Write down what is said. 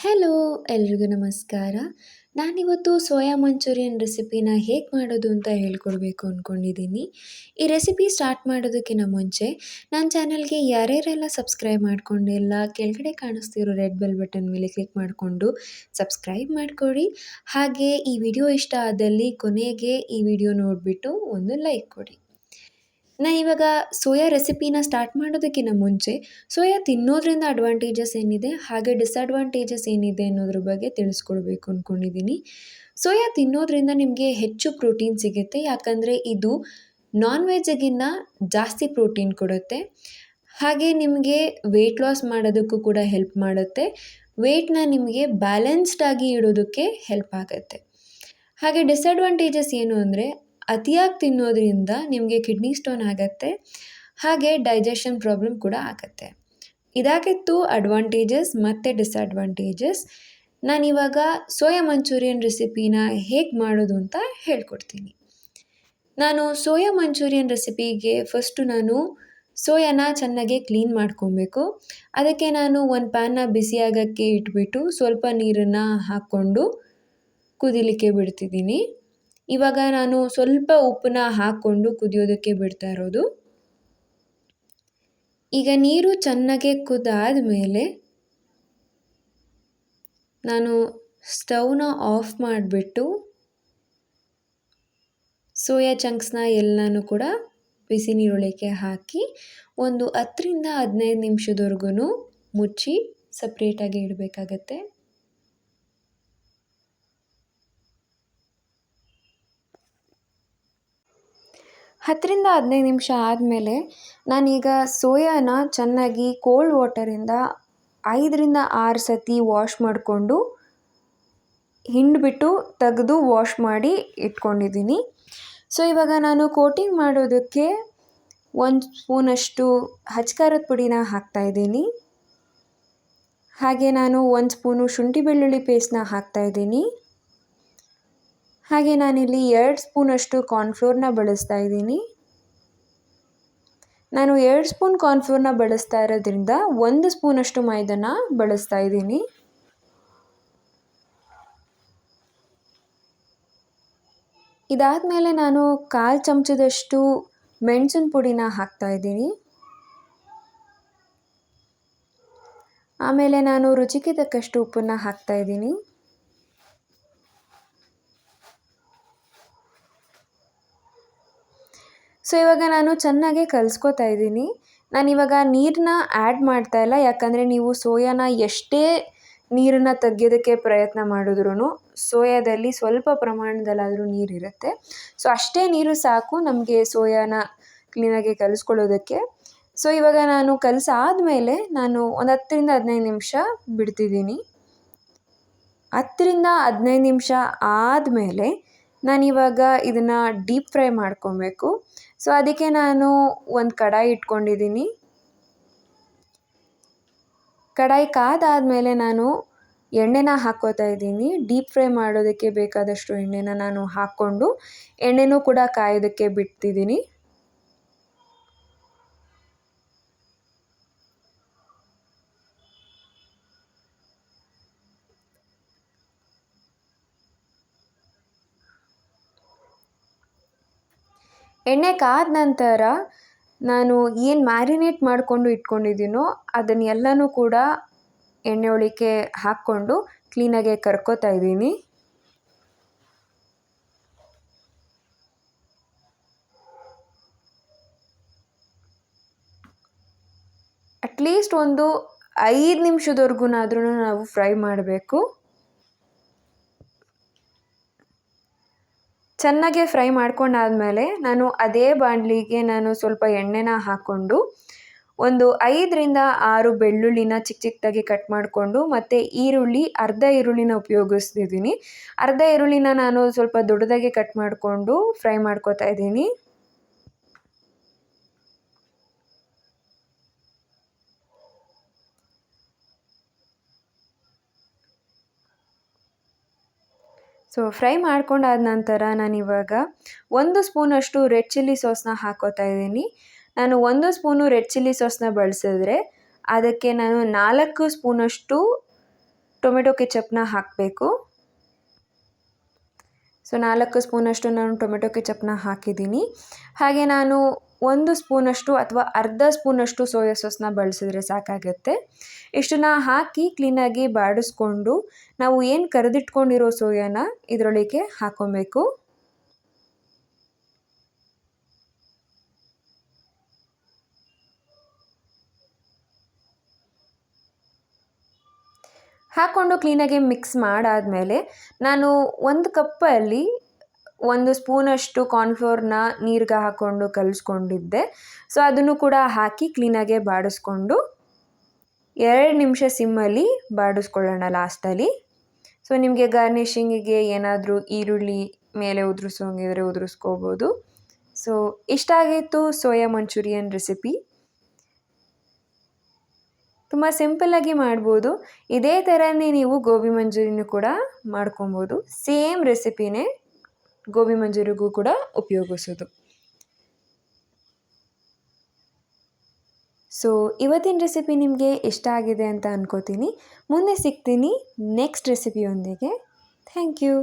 Hello ಎಲ್ರಿಗೂ ನಮಸ್ಕಾರ. ನಾನಿವತ್ತು ಸೋಯಾ ಮಂಚೂರಿಯನ್ ರೆಸಿಪಿನ ಹೇಗೆ ಮಾಡೋದು ಅಂತ ಹೇಳ್ಕೊಡ್ಬೇಕು ಅಂದ್ಕೊಂಡಿದ್ದೀನಿ. ಈ ರೆಸಿಪಿ ಸ್ಟಾರ್ಟ್ ಮಾಡೋದಕ್ಕಿಂತ ಮುಂಚೆ ನನ್ನ ಚಾನಲ್ಗೆ ಯಾರ್ಯಾರೆಲ್ಲ ಸಬ್ಸ್ಕ್ರೈಬ್ ಮಾಡ್ಕೊಂಡಿಲ್ಲ ಕೆಳಗಡೆ ಕಾಣಿಸ್ತಿರೋ ರೆಡ್ ಬೆಲ್ ಬಟನ್ ಮೇಲೆ ಕ್ಲಿಕ್ ಮಾಡಿಕೊಂಡು ಸಬ್ಸ್ಕ್ರೈಬ್ ಮಾಡಿಕೊಡಿ. ಹಾಗೆ ಈ ವಿಡಿಯೋ ಇಷ್ಟ ಆದಲ್ಲಿ ಕೊನೆಗೆ ಈ ವಿಡಿಯೋ ನೋಡಿಬಿಟ್ಟು ಒಂದು ಲೈಕ್ ಕೊಡಿ. ನಾನು ಇವಾಗ ಸೋಯಾ ರೆಸಿಪಿನ ಸ್ಟಾರ್ಟ್ ಮಾಡೋದಕ್ಕಿಂತ ಮುಂಚೆ ಸೋಯಾ ತಿನ್ನೋದ್ರಿಂದ ಅಡ್ವಾಂಟೇಜಸ್ ಏನಿದೆ ಹಾಗೆ ಡಿಸಡ್ವಾಂಟೇಜಸ್ ಏನಿದೆ ಅನ್ನೋದ್ರ ಬಗ್ಗೆ ತಿಳಿಸ್ಕೊಡ್ಬೇಕು ಅಂದ್ಕೊಂಡಿದ್ದೀನಿ. ಸೋಯಾ ತಿನ್ನೋದ್ರಿಂದ ನಿಮಗೆ ಹೆಚ್ಚು ಪ್ರೋಟೀನ್ ಸಿಗುತ್ತೆ, ಯಾಕಂದರೆ ಇದು ನಾನ್ ವೆಜ್ಜಿಗಿನ್ನ ಜಾಸ್ತಿ ಪ್ರೋಟೀನ್ ಕೊಡುತ್ತೆ. ಹಾಗೆ ನಿಮಗೆ ವೆಯ್ಟ್ ಲಾಸ್ ಮಾಡೋದಕ್ಕೂ ಕೂಡ ಹೆಲ್ಪ್ ಮಾಡುತ್ತೆ. ವೆಯ್ಟ್ನ ನಿಮಗೆ ಬ್ಯಾಲೆನ್ಸ್ಡಾಗಿ ಇಡೋದಕ್ಕೆ ಹೆಲ್ಪ್ ಆಗುತ್ತೆ. ಹಾಗೆ ಡಿಸಡ್ವಾಂಟೇಜಸ್ ಏನು ಅಂದರೆ ಅತಿಯಾಗಿ ತಿನ್ನೋದ್ರಿಂದ ನಿಮಗೆ ಕಿಡ್ನಿ ಸ್ಟೋನ್ ಆಗುತ್ತೆ, ಹಾಗೆ ಡೈಜೆಷನ್ ಪ್ರಾಬ್ಲಮ್ ಕೂಡ ಆಗುತ್ತೆ. ಇದಾಗಿತ್ತು ಅಡ್ವಾಂಟೇಜಸ್ ಮತ್ತು ಡಿಸಡ್ವಾಂಟೇಜಸ್. ನಾನಿವಾಗ ಸೋಯಾ ಮಂಚೂರಿಯನ್ ರೆಸಿಪಿನ ಹೇಗೆ ಮಾಡೋದು ಅಂತ ಹೇಳ್ಕೊಡ್ತೀನಿ. ನಾನು ಸೋಯಾ ಮಂಚೂರಿಯನ್ ರೆಸಿಪಿಗೆ ಫಸ್ಟು ನಾನು ಸೋಯಾನ ಚೆನ್ನಾಗಿ ಕ್ಲೀನ್ ಮಾಡ್ಕೊಬೇಕು. ಅದಕ್ಕೆ ನಾನು ಒಂದು ಪ್ಯಾನ್ನ ಬಿಸಿಯಾಗೋಕ್ಕೆ ಇಟ್ಬಿಟ್ಟು ಸ್ವಲ್ಪ ನೀರನ್ನು ಹಾಕ್ಕೊಂಡು ಕುದಿಲಿಕ್ಕೆ ಬಿಡ್ತಿದ್ದೀನಿ. ಇವಾಗ ನಾನು ಸ್ವಲ್ಪ ಉಪ್ಪನ್ನ ಹಾಕ್ಕೊಂಡು ಕುದಿಯೋದಕ್ಕೆ ಬಿಡ್ತಾ ಇರೋದು. ಈಗ ನೀರು ಚೆನ್ನಾಗಿ ಕುದ್ದಾದ ಮೇಲೆ ನಾನು ಸ್ಟವ್ನ ಆಫ್ ಮಾಡಿಬಿಟ್ಟು ಸೋಯಾ ಚಂಕ್ಸ್ನ ಎಲ್ಲನೂ ಕೂಡ ಬಿಸಿ ನೀರೊಳಕ್ಕೆ ಹಾಕಿ ಒಂದು 10ರಿಂದ 15 ನಿಮಿಷದವರೆಗೂ ಮುಚ್ಚಿ ಸಪ್ರೇಟಾಗಿ ಇಡಬೇಕಾಗತ್ತೆ. ಹತ್ತರಿಂದ 15 ನಿಮಿಷ ಆದಮೇಲೆ ನಾನೀಗ ಸೋಯಾನ ಚೆನ್ನಾಗಿ ಕೋಲ್ಡ್ ವಾಟರಿಂದ 5ರಿಂದ 6 ಸತಿ ವಾಶ್ ಮಾಡಿಕೊಂಡು ಹಿಂಡಿಬಿಟ್ಟು ತೆಗೆದು ವಾಶ್ ಮಾಡಿ ಇಟ್ಕೊಂಡಿದ್ದೀನಿ. ಸೊ ಇವಾಗ ನಾನು ಕೋಟಿಂಗ್ ಮಾಡೋದಕ್ಕೆ 1 ಸ್ಪೂನಷ್ಟು ಖಾರದ ಪುಡಿನ ಹಾಕ್ತಾಯಿದ್ದೀನಿ. ಹಾಗೆ ನಾನು 1 ಸ್ಪೂನು ಶುಂಠಿ ಬೆಳ್ಳುಳ್ಳಿ ಪೇಸ್ಟ್ನ ಹಾಕ್ತಾಯಿದ್ದೀನಿ. ಹಾಗೆ ನಾನಿಲ್ಲಿ 2 ಸ್ಪೂನಷ್ಟು ಕಾರ್ನ್ಫ್ಲೋರ್ನ ಬಳಸ್ತಾ ಇದ್ದೀನಿ. ನಾನು 2 ಸ್ಪೂನ್ ಕಾರ್ನ್ಫ್ಲೋರ್ನ ಬಳಸ್ತಾ ಇರೋದ್ರಿಂದ 1 ಸ್ಪೂನಷ್ಟು ಮೈದಾನ ಬಳಸ್ತಾ ಇದ್ದೀನಿ. ಇದಾದಮೇಲೆ ನಾನು 1/4 ಚಮಚದಷ್ಟು ಮೆಣಸಿನ ಪುಡಿನ ಹಾಕ್ತಾ ಇದ್ದೀನಿ. ಆಮೇಲೆ ನಾನು ರುಚಿಗೆ ತಕ್ಕಷ್ಟು ಉಪ್ಪನ್ನು ಹಾಕ್ತಾ ಇದ್ದೀನಿ. ಸೊ ಇವಾಗ ನಾನು ಚೆನ್ನಾಗಿ ಕಲಿಸ್ಕೊತಾ ಇದ್ದೀನಿ. ನಾನಿವಾಗ ನೀರನ್ನ ಆ್ಯಡ್ ಮಾಡ್ತಾ ಇಲ್ಲ, ಯಾಕಂದರೆ ನೀವು ಸೋಯಾನ ಎಷ್ಟೇ ನೀರನ್ನು ತೆಗೆಯೋದಕ್ಕೆ ಪ್ರಯತ್ನ ಮಾಡಿದ್ರೂ ಸೋಯಾದಲ್ಲಿ ಸ್ವಲ್ಪ ಪ್ರಮಾಣದಲ್ಲಾದರೂ ನೀರಿರುತ್ತೆ. ಸೊ ಅಷ್ಟೇ ನೀರು ಸಾಕು ನಮಗೆ ಸೋಯಾನ ಕ್ಲೀನಾಗಿ ಕಲಿಸ್ಕೊಳ್ಳೋದಕ್ಕೆ. ಸೊ ಇವಾಗ ನಾನು ಕಲಸಾದ್ಮೇಲೆ ನಾನು ಒಂದು 10ರಿಂದ 15 ನಿಮಿಷ ಬಿಡ್ತಿದ್ದೀನಿ. 10ರಿಂದ 15 ನಿಮಿಷ ಆದಮೇಲೆ ನಾನಿವಾಗ ಇದನ್ನು ಡೀಪ್ ಫ್ರೈ ಮಾಡ್ಕೊಬೇಕು. ಸೊ ಅದಕ್ಕೆ ನಾನು ಒಂದು ಕಡಾಯಿ ಇಟ್ಕೊಂಡಿದ್ದೀನಿ. ಕಡಾಯಿ ಕಾದಾದಮೇಲೆ ನಾನು ಎಣ್ಣೆನ ಹಾಕ್ಕೋತಾ ಇದ್ದೀನಿ. ಡೀಪ್ ಫ್ರೈ ಮಾಡೋದಕ್ಕೆ ಬೇಕಾದಷ್ಟು ಎಣ್ಣೆನ ನಾನು ಹಾಕ್ಕೊಂಡು ಎಣ್ಣೆನೂ ಕೂಡ ಕಾಯೋದಕ್ಕೆ ಬಿಡ್ತಿದ್ದೀನಿ. ಎಣ್ಣೆ ಕಾದ ನಂತರ ನಾನು ಏನು ಮ್ಯಾರಿನೇಟ್ ಮಾಡಿಕೊಂಡು ಇಟ್ಕೊಂಡಿದ್ದೀನೋ ಅದನ್ನೆಲ್ಲನೂ ಕೂಡ ಎಣ್ಣೆ ಒಳಕ್ಕೆ ಹಾಕ್ಕೊಂಡು ಕ್ಲೀನಾಗಿ ಕರ್ಕೋತಾ ಇದ್ದೀನಿ. ಅಟ್ಲೀಸ್ಟ್ ಒಂದು 5 ನಿಮಿಷದವರೆಗೂನಾದ್ರೂ ನಾವು ಫ್ರೈ ಮಾಡಬೇಕು. ಚೆನ್ನಾಗೆ ಫ್ರೈ ಮಾಡ್ಕೊಂಡಾದಮೇಲೆ ನಾನು ಅದೇ ಬಾಣಲಿಗೆ ನಾನು ಸ್ವಲ್ಪ ಎಣ್ಣೆನ ಹಾಕ್ಕೊಂಡು ಒಂದು 5ರಿಂದ 6 ಬೆಳ್ಳುಳ್ಳಿನ ಚಿಕ್ಕ ಚಿಕ್ಕದಾಗಿ ಕಟ್ ಮಾಡಿಕೊಂಡು ಮತ್ತು ಅರ್ಧ ಈರುಳ್ಳಿನ ಉಪಯೋಗಿಸ್ತಿದ್ದೀನಿ. ಅರ್ಧ ಈರುಳ್ಳಿನ ನಾನು ಸ್ವಲ್ಪ ದೊಡ್ಡದಾಗಿ ಕಟ್ ಮಾಡಿಕೊಂಡು ಫ್ರೈ ಮಾಡ್ಕೋತಾ ಇದ್ದೀನಿ. ಸೊ ಫ್ರೈ ಮಾಡ್ಕೊಂಡಾದ ನಂತರ ನಾನಿವಾಗ 1 ಸ್ಪೂನಷ್ಟು ರೆಡ್ ಚಿಲ್ಲಿ ಸಾಸ್ನ ಹಾಕ್ಕೋತಾ ಇದ್ದೀನಿ. ನಾನು 1 ಸ್ಪೂನು ರೆಡ್ ಚಿಲ್ಲಿ ಸಾಸ್ನ ಬಳಸಿದ್ರೆ ಅದಕ್ಕೆ ನಾನು 4 ಸ್ಪೂನಷ್ಟು ಟೊಮೆಟೊ ಕೆಚಪ್ನ ಹಾಕಬೇಕು. ಸೊ 4 ಸ್ಪೂನಷ್ಟು ನಾನು ಟೊಮೆಟೊ ಕೆಚಪ್ನ ಹಾಕಿದ್ದೀನಿ. ಹಾಗೆ ನಾನು 1 ಸ್ಪೂನಷ್ಟು ಅಥವಾ ಅರ್ಧ ಸ್ಪೂನಷ್ಟು ಸೋಯಾ ಸಾಸ್ನ ಬಳಸಿದ್ರೆ ಸಾಕಾಗುತ್ತೆ. ಇಷ್ಟನ್ನ ಹಾಕಿ ಕ್ಲೀನಾಗಿ ಬಾಡಿಸ್ಕೊಂಡು ನಾವು ಏನು ಕರೆದಿಟ್ಕೊಂಡಿರೋ ಸೋಯಾನ ಇದರೊಳಗೆ ಹಾಕ್ಕೊಬೇಕು. ಹಾಕ್ಕೊಂಡು ಕ್ಲೀನಾಗಿ ಮಿಕ್ಸ್ ಮಾಡಾದಮೇಲೆ ನಾನು 1 ಕಪ್ಪಲ್ಲಿ 1 ಸ್ಪೂನಷ್ಟು ಕಾರ್ನ್ಫ್ಲೋರ್ನ ನೀರಿಗೆ ಹಾಕ್ಕೊಂಡು ಕಲಿಸ್ಕೊಂಡಿದ್ದೆ. ಸೊ ಅದನ್ನು ಕೂಡ ಹಾಕಿ ಕ್ಲೀನಾಗೆ ಬಾಡಿಸ್ಕೊಂಡು 2 ನಿಮಿಷ ಸಿಮ್ಮಲ್ಲಿ ಬಾಡಿಸ್ಕೊಳ್ಳೋಣ ಲಾಸ್ಟಲ್ಲಿ. ಸೊ ನಿಮಗೆ ಗಾರ್ನಿಷಿಂಗಿಗೆ ಏನಾದರೂ ಈರುಳ್ಳಿ ಮೇಲೆ ಉದುರಿಸೋಂಗಿದ್ರೆ ಉದುರಿಸ್ಕೋಬೋದು. ಸೊ ಇಷ್ಟ ಆಗಿತ್ತು ಸೋಯಾ ಮಂಚೂರಿಯನ್ ರೆಸಿಪಿ. ತುಂಬ ಸಿಂಪಲ್ಲಾಗಿ ಮಾಡ್ಬೋದು. ಇದೇ ಥರನೇ ನೀವು ಗೋಬಿ ಮಂಚೂರಿಯನ್ನು ಕೂಡ ಮಾಡ್ಕೊಬೋದು. ಸೇಮ್ ರೆಸಿಪಿನೇ ಗೋಬಿ ಮಂಚೂರಿಗೂ ಕೂಡ ಉಪಯೋಗಿಸೋದು. ಸೊ ಇವತ್ತಿನ ರೆಸಿಪಿ ನಿಮಗೆ ಇಷ್ಟ ಆಗಿದೆ ಅಂತ ಅಂದ್ಕೋತೀನಿ. ಮುಂದೆ ಸಿಗ್ತೀನಿ ನೆಕ್ಸ್ಟ್ ರೆಸಿಪಿಯೊಂದಿಗೆ. Thank you.